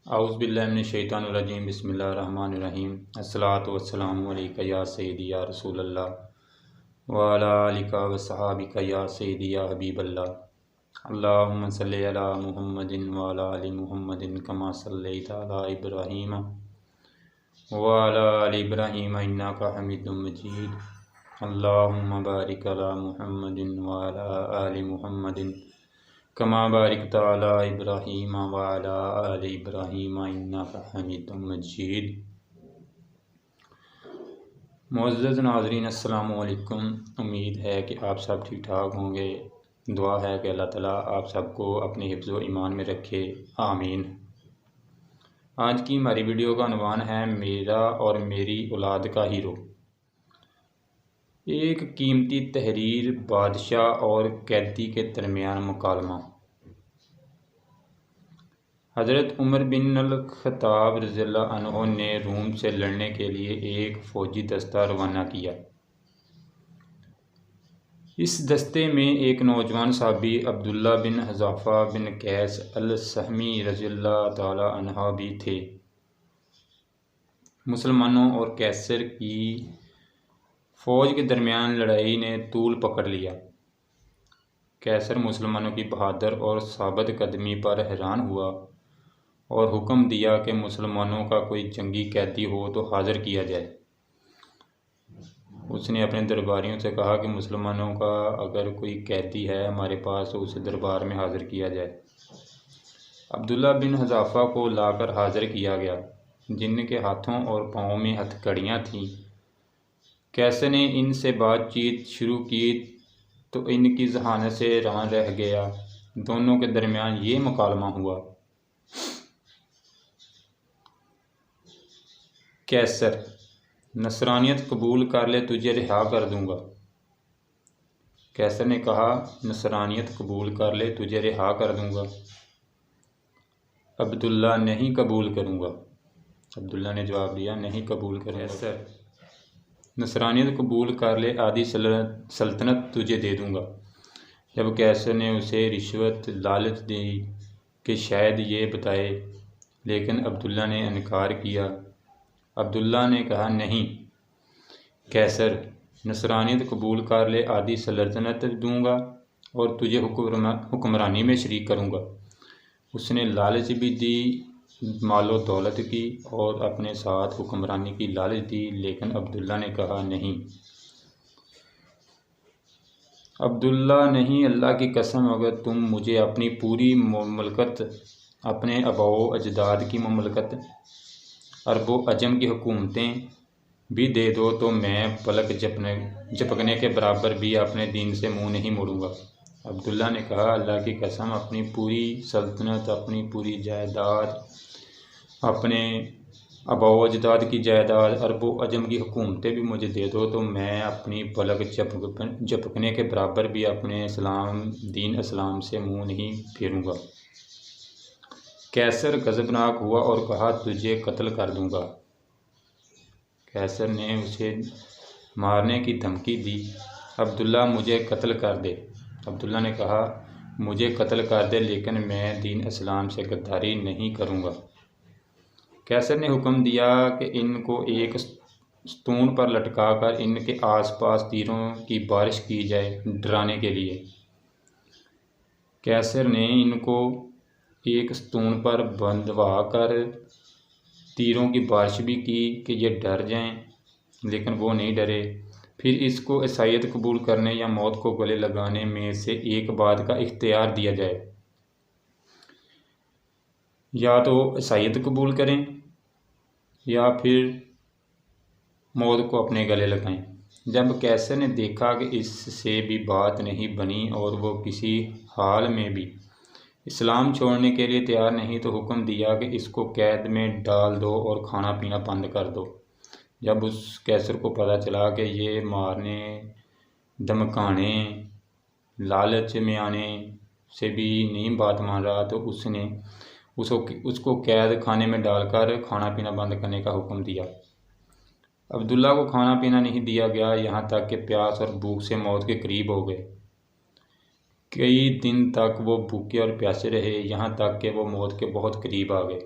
औज़ुबिल्लाहि बिस्मिल्लाहिर्रहमानिर्रहीम। अस्सलातु वस्सलामु अलैका या सय्यदी या रसूलल्लाह व अला आलिका व सहाबिका या सय्यदी या हबीबल्लाह। अल्लाहुम्मा सल्लि अला मुहम्मदिन व अला आलि मुहम्मदिन कमा सल्लैता अला इब्राहीम व अला आलि इब्राहीम इन्नका हमीदुम मजीद। अल्लाहुम्मा बारिक अला मुहम्मदिन व अला आलि मुहम्मदिन कमा बारिकता अला इब्राहीम व अला आलि इब्राहीम इन्नका हमीदुम मजीद। मुअज़्ज़ज़ नाज़रीन, अस्सलामु अलैकुम। उम्मीद है कि आप सब ठीक ठाक होंगे। दुआ है कि अल्लाह ताला आप सबको अपने हिफ्ज़ व ईमान में रखे, आमीन। आज की हमारी वीडियो का उन्वान है मेरा और मेरी औलाद का हीरो। एक कीमती तहरीर, बादशाह और कैदी के दरमियान मुकालमा। हज़रत उमर बिन अल-ख़त्ताब रज़ियल्लाहु अन्हु ने रूम से लड़ने के लिए एक फ़ौजी दस्ता रवाना किया। इस दस्ते में एक नौजवान सहाबी अब्दुल्ला बिन हज़ाफ़ा बिन कैस अल-सहमी रज़ियल्लाहु ताला अन्हु भी थे। मुसलमानों और कैसर की फ़ौज के दरमियान लड़ाई ने तूल पकड़ लिया। कैसर मुसलमानों की बहादुर और साबित कदमी पर हैरान हुआ और हुक्म दिया कि मुसलमानों का कोई जंगी कैदी हो तो हाज़िर किया जाए। उसने अपने दरबारियों से कहा कि मुसलमानों का अगर कोई कैदी है हमारे पास तो उसे दरबार में हाज़िर किया जाए। अब्दुल्ला बिन हज़ाफ़ा को लाकर हाज़िर किया गया, जिनके हाथों और पाँवों में हथकड़ियाँ थीं। कैसर ने इनसे बातचीत शुरू की तो इनकी ज़हानत से हैरान रह गया। दोनों के दरमियान ये मुकालमा हुआ। कैसर: नसरानियत कबूल कर ले, तुझे रिहा कर दूंगा। कैसर ने कहा, नसरानियत कबूल कर ले, तुझे रिहा कर दूंगा। अब्दुल्ला: नहीं कबूल करूंगा। अब्दुल्ला ने जवाब दिया, नहीं कबूल करूंगा। कैसर: नसरानियत कबूल कर ले, आधी सल्तनत तुझे दे दूंगा। जब कैसर ने उसे रिश्वत लालच दी कि शायद ये बताए, लेकिन अब्दुल्ला ने इनकार किया। अब्दुल्ला ने कहा, नहीं कैसर, नसरानियत कबूल कर ले, आधी सल्तनत दूंगा और तुझे हुक्मरानी में शरीक करूंगा। उसने लालच भी दी, मालो दौलत की, और अपने साथ हुक्मरानी की लालच दी, लेकिन अब्दुल्ला ने कहा नहीं। अब्दुल्ला: नहीं, अल्लाह की कसम, अगर तुम मुझे अपनी पूरी मुमलकत, अपने आबाओ अजदाद की मुमलकत, अरबो अजम की हुकूमतें भी दे दो तो मैं पलक झपकने के बराबर भी अपने दीन से मुंह नहीं मोड़ूंगा। अब्दुल्ला ने कहा, अल्लाह की कसम, अपनी पूरी सल्तनत, अपनी पूरी जायदाद, अपने आबाओ अजदाद की जायदाद, अरबो अजम की हुकूमतें भी मुझे दे दो तो मैं अपनी पलक झपकने के बराबर भी अपने दीन इस्लाम से मुंह नहीं फेरूंगा। कैसर गज़बनाक हुआ और कहा, तुझे कत्ल कर दूंगा। कैसर ने उसे मारने की धमकी दी। अब्दुल्ला: मुझे कत्ल कर दे। अब्दुल्ला ने कहा, मुझे कत्ल कर दे, लेकिन मैं दीन इस्लाम से गद्दारी नहीं करूंगा। कैसर ने हुक्म दिया कि इनको एक स्तून पर लटकाकर इनके आसपास तीरों की बारिश की जाए, डराने के लिए। कैसर ने इनको एक स्तून पर बंधवा कर तीरों की बारिश भी की कि ये डर जाएं, लेकिन वो नहीं डरे। फिर इसको ईसाईयत कबूल करने या मौत को गले लगाने में से एक बात का इख्तियार दिया जाए, या तो ईसाईयत कबूल करें या फिर मौत को अपने गले लगाएं। जब कैसर ने देखा कि इससे भी बात नहीं बनी और वो किसी हाल में भी इस्लाम छोड़ने के लिए तैयार नहीं, तो हुक्म दिया कि इसको कैद में डाल दो और खाना पीना बंद कर दो। जब उस कैसर को पता चला कि ये मारने, धमकाने, लालच में आने से भी नहीं बात मान रहा, तो उसने उसको कैद खाने में डालकर खाना पीना बंद करने का हुक्म दिया। अब्दुल्ला को खाना पीना नहीं दिया गया, यहाँ तक कि प्यास और भूख से मौत के करीब हो गए। कई दिन तक वो भूखे और प्यासे रहे, यहाँ तक कि वो मौत के बहुत करीब आ गए।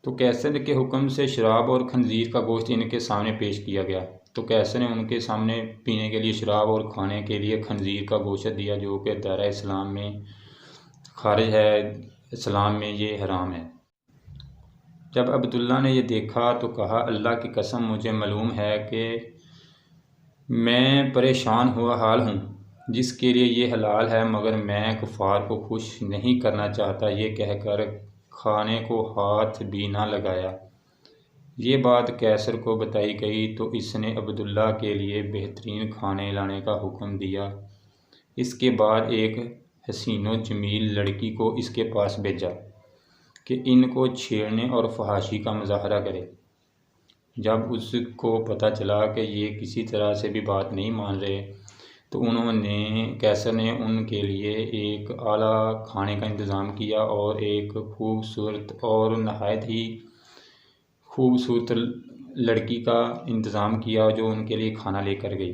तो कैसर के हुक्म से शराब और खंजीर का गोश्त इनके सामने पेश किया गया। तो कैसर ने उनके सामने पीने के लिए शराब और खाने के लिए खंजीर का गोश्त दिया, जो कि दायरा इस्लाम में खारिज है, इस्लाम में ये हराम है। जब अब्दुल्ला ने ये देखा तो कहा, अल्लाह की कसम मुझे मालूम है कि मैं परेशान हुआ हाल हूँ जिसके लिए ये हलाल है, मगर मैं कुफार को खुश नहीं करना चाहता। ये कहकर खाने को हाथ भी ना लगाया। ये बात कैसर को बताई गई तो इसने अब्दुल्ला के लिए बेहतरीन खाने लाने का हुक्म दिया। इसके बाद एक हसीनो जमील लड़की को इसके पास भेजा कि इनको छेड़ने और फहाशी का मुजाहरा करे। जब उसको पता चला कि ये किसी तरह से भी बात नहीं मान रहे तो कैसर ने उनके लिए एक आला खाने का इंतज़ाम किया और एक खूबसूरत और नहायत ही खूबसूरत लड़की का इंतज़ाम किया जो उनके लिए खाना लेकर गई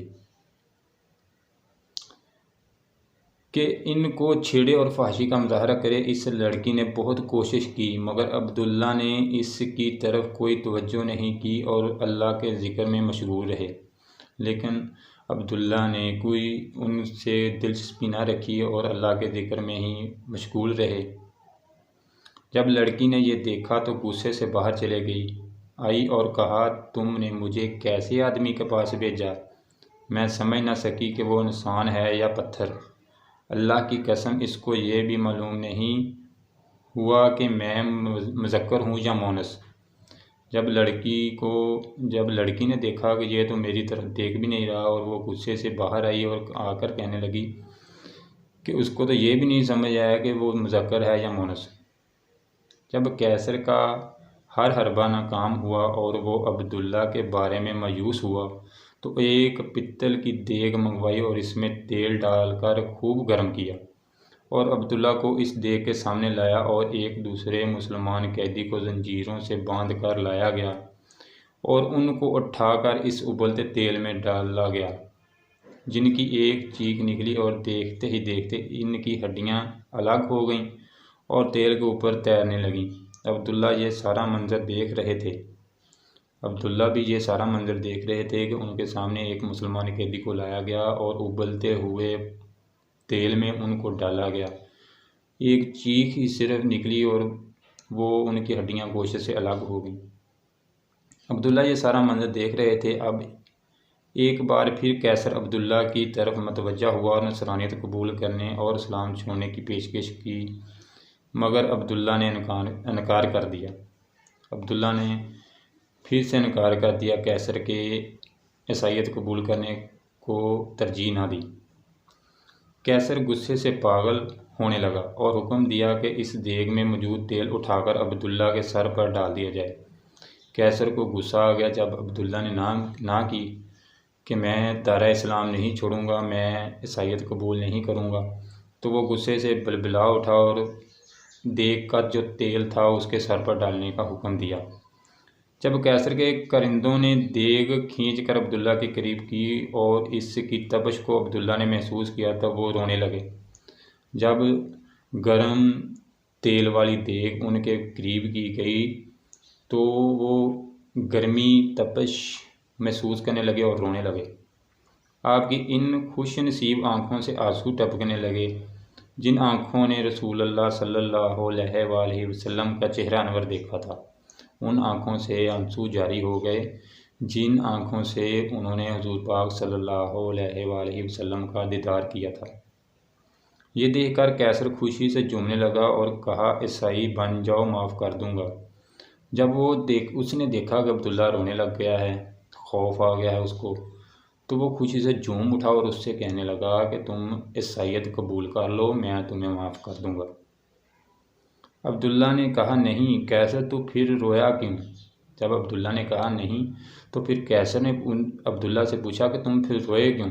कि इनको छेड़े और फहाशी का मुजाहरा करे। इस लड़की ने बहुत कोशिश की, मगर अब्दुल्ला ने इसकी तरफ कोई तवज्जो नहीं की और अल्लाह के ज़िक्र में मशगूल रहे। लेकिन अब्दुल्ला ने कोई उनसे दिलचस्पी ना रखी और अल्लाह के ज़िक्र में ही मशगूल रहे। जब लड़की ने ये देखा तो गुस्से से बाहर चले आई और कहा, तुमने मुझे कैसे आदमी के पास भेजा? मैं समझ ना सकी कि वो इंसान है या पत्थर। अल्लाह की कसम इसको ये भी मालूम नहीं हुआ कि मैं मुज़क्कर हूँ या मोनस। जब लड़की ने देखा कि ये तो मेरी तरफ देख भी नहीं रहा और वो गुस्से से बाहर आई और आकर कहने लगी कि उसको तो ये भी नहीं समझ आया कि वो मुज़क्कर है या मोनस। जब कैसर का हर हरबा नाकाम हुआ और वो अब्दुल्ला के बारे में मायूस हुआ तो एक पित्तल की देग मंगवाई और इसमें तेल डालकर खूब गर्म किया और अब्दुल्ला को इस देग के सामने लाया और एक दूसरे मुसलमान कैदी को जंजीरों से बांध कर लाया गया और उनको उठाकर इस उबलते तेल में डाला गया, जिनकी एक चीख निकली और देखते ही देखते इनकी हड्डियां अलग हो गईं और तेल के ऊपर तैरने लगीं। अब्दुल्ला भी ये सारा मंजर देख रहे थे कि उनके सामने एक मुसलमान कैदी को लाया गया और उबलते हुए तेल में उनको डाला गया। एक चीख ही सिर्फ निकली और वो उनकी हड्डियां गोश्त से अलग हो गईं। अब्दुल्ला ये सारा मंजर देख रहे थे। अब एक बार फिर कैसर अब्दुल्ला की तरफ मतवज्जा हुआ और नसरानियत कबूल करने और इस्लाम छोड़ने की पेशकश की, मगर अब्दुल्ला ने इनकार कर दिया। अब्दुल्ला ने फिर से इनकार कर दिया, कैसर के ईसाईयत कबूल करने को तरजीह ना दी। कैसर गुस्से से पागल होने लगा और हुक्म दिया कि इस देग में मौजूद तेल उठाकर अब्दुल्ला के सर पर डाल दिया जाए। कैसर को गुस्सा आ गया। जब अब्दुल्ला ने ना की कि मैं दायरा इस्लाम नहीं छोड़ूंगा, मैं ईसाईयत कबूल नहीं करूंगा, तो वो गुस्से से बिलबिला उठा और देग का जो तेल था उसके सर पर डालने का हुक्म दिया। जब कैसर के करिंदों ने देग खींचकर अब्दुल्ला के करीब की और इसकी तपश को अब्दुल्ला ने महसूस किया तब वो रोने लगे। जब गर्म तेल वाली देग उनके करीब की गई तो वो गर्मी तपश महसूस करने लगे और रोने लगे। आपकी इन खुश नसीब आँखों से आंसू टपकने लगे, जिन आँखों ने रसूलुल्लाह सल्लल्लाहु अलैहि वसल्लम का चेहरा अनवर देखा था। उन आँखों से आंसू जारी हो गए जिन आँखों से उन्होंने हुजूर पाक सल्लल्लाहु अलैहि वसल्लम का दीदार किया था। ये देखकर कैसर खुशी से झूमने लगा और कहा, ईसाई बन जाओ, माफ़ कर दूंगा। जब उसने देखा कि अब्दुल्ला रोने लग गया है, खौफ आ गया है उसको, तो वो खुशी से झूम उठा और उससे कहने लगा कि तुम ईसाईयत कबूल कर लो, मैं तुम्हें माफ़ कर दूंगा। अब्दुल्ला ने कहा, नहीं। कैसर तो फिर रोया क्यों? जब अब्दुल्ला ने कहा नहीं तो फिर कैसर ने अब्दुल्ला से पूछा कि तुम फिर रोए क्यों?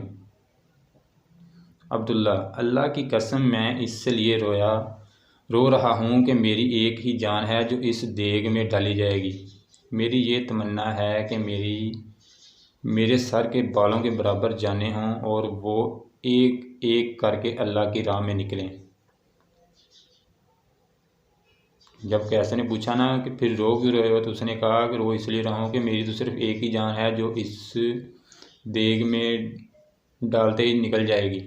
अब्दुल्ला, अल्लाह की कसम मैं इसलिए रो रहा हूँ कि मेरी एक ही जान है जो इस देग में डाली जाएगी। मेरी ये तमन्ना है कि मेरे सर के बालों के बराबर जानें हों और वो एक एक करके अल्लाह की राह में निकलें। जब कैसर ने पूछा ना कि फिर रो क्यों रहे हो, तो उसने कहा कि रो इसलिए रहा हूँ कि मेरी तो सिर्फ एक ही जान है जो इस देग में डालते ही निकल जाएगी,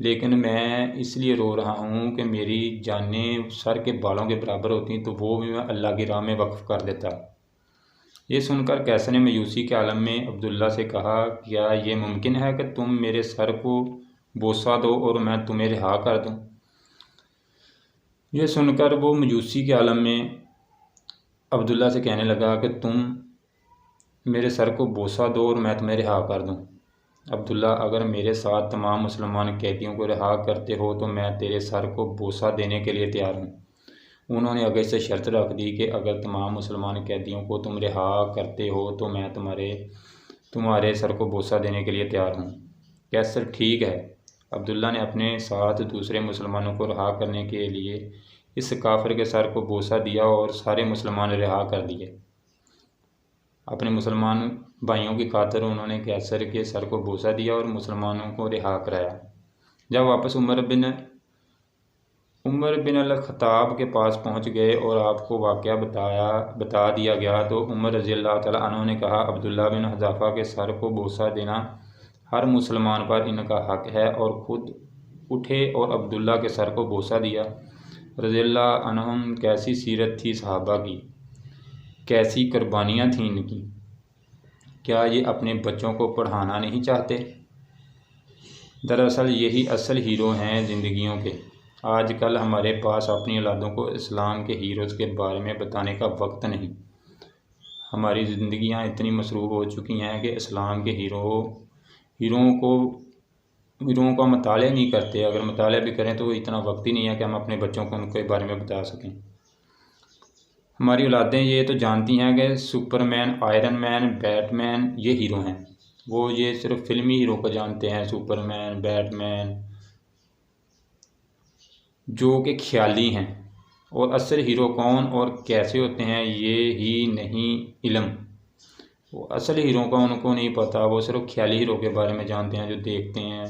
लेकिन मैं इसलिए रो रहा हूँ कि मेरी जानें सर के बालों के बराबर होती तो वो भी मैं अल्लाह की राह में वक्फ़ कर देता। ये सुनकर कैसर ने मायूसी के आलम में अब्दुल्ला से कहा, क्या ये मुमकिन है कि तुम मेरे सर को बोसा दो और मैं तुम्हें रिहा कर दूँ? ये सुनकर वो मायूसी के आलम में अब्दुल्ला से कहने लगा कि तुम मेरे सर को बोसा दो और मैं तुम्हें रिहा कर दूँ। अब्दुल्ला, अगर मेरे साथ तमाम मुसलमान कैदियों को रिहा करते हो तो मैं तेरे सर को बोसा देने के लिए तैयार हूँ। उन्होंने आगे से शर्त रख दी कि अगर तमाम मुसलमान कैदियों को तुम रिहा करते हो तो मैं तुम्हारे सर को बोसा देने के लिए तैयार हूँ। कैसर, ठीक है। अब्दुल्ला ने अपने साथ दूसरे मुसलमानों को रिहा करने के लिए इस काफिर के सर को बोसा दिया और सारे मुसलमान रिहा कर दिए। अपने मुसलमान भाइयों की खातिर उन्होंने कैसर के सर को बोसा दिया और मुसलमानों को रिहा कराया। जब वापस उमर बिन अल-खत्ताब के पास पहुंच गए और आपको वाक़या बता दिया गया तो उमर रज़ियल्लाहु तआला अन्हु ने कहा, अब्दुल्ला बिन हज़ाफ़ा के सर को बोसा देना हर मुसलमान पर इनका हक़ है, और ख़ुद उठे और अब्दुल्ला के सर को बोसा दिया। रज़ियल्लाहु अन्हुम, कैसी सीरत थी सहाबा की, कैसी कुर्बानियाँ थीं इनकी। क्या ये अपने बच्चों को पढ़ाना नहीं चाहते? दरअसल यही असल हीरो हैं ज़िंदगियों के। आजकल हमारे पास अपनी औलादों को इस्लाम के हीरोज़ के बारे में बताने का वक्त नहीं। हमारी ज़िंदगियां इतनी मसरूफ़ हो चुकी हैं कि इस्लाम के हीरोओं का मताले नहीं करते। अगर मताले भी करें तो इतना वक्त ही नहीं है कि हम अपने बच्चों को उनके बारे में बता सकें। हमारी औलादें ये तो जानती हैं कि सुपरमैन, आयरन मैन, बैटमैन ये हीरो हैं। वो ये सिर्फ फिल्मी हीरो को जानते हैं, सुपरमैन, बैटमैन, जो कि ख्याली हैं। और असल हीरो कौन और कैसे होते हैं ये ही नहीं इल्म। वो असल हीरो का उनको नहीं पता, वो सिर्फ ख्याली हीरो के बारे में जानते हैं जो देखते हैं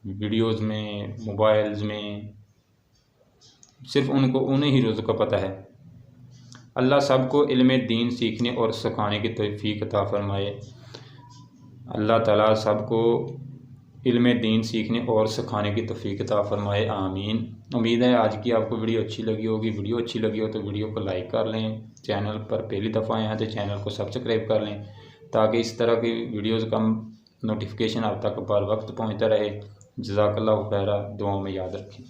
वीडियोस में, मोबाइल्स में। सिर्फ उनको उन हीरोज़ का पता है। अल्लाह सबको इल्म दीन सीखने और सिखाने की तौफीक अता फरमाए। अल्लाह ताला सबको इल्म दीन सीखने और सिखाने की तौफीक अता फरमाए, आमीन। उम्मीद है आज की आपको वीडियो अच्छी लगी होगी। वीडियो अच्छी लगी हो तो वीडियो को लाइक कर लें। चैनल पर पहली दफ़ा आए हैं तो चैनल को सब्सक्राइब कर लें ताकि इस तरह की वीडियोज़ का नोटिफिकेशन आप तक बर वक्त पहुँचता रहे। जज़ाकल्लाहु खैरा, दुआओं में याद रखें।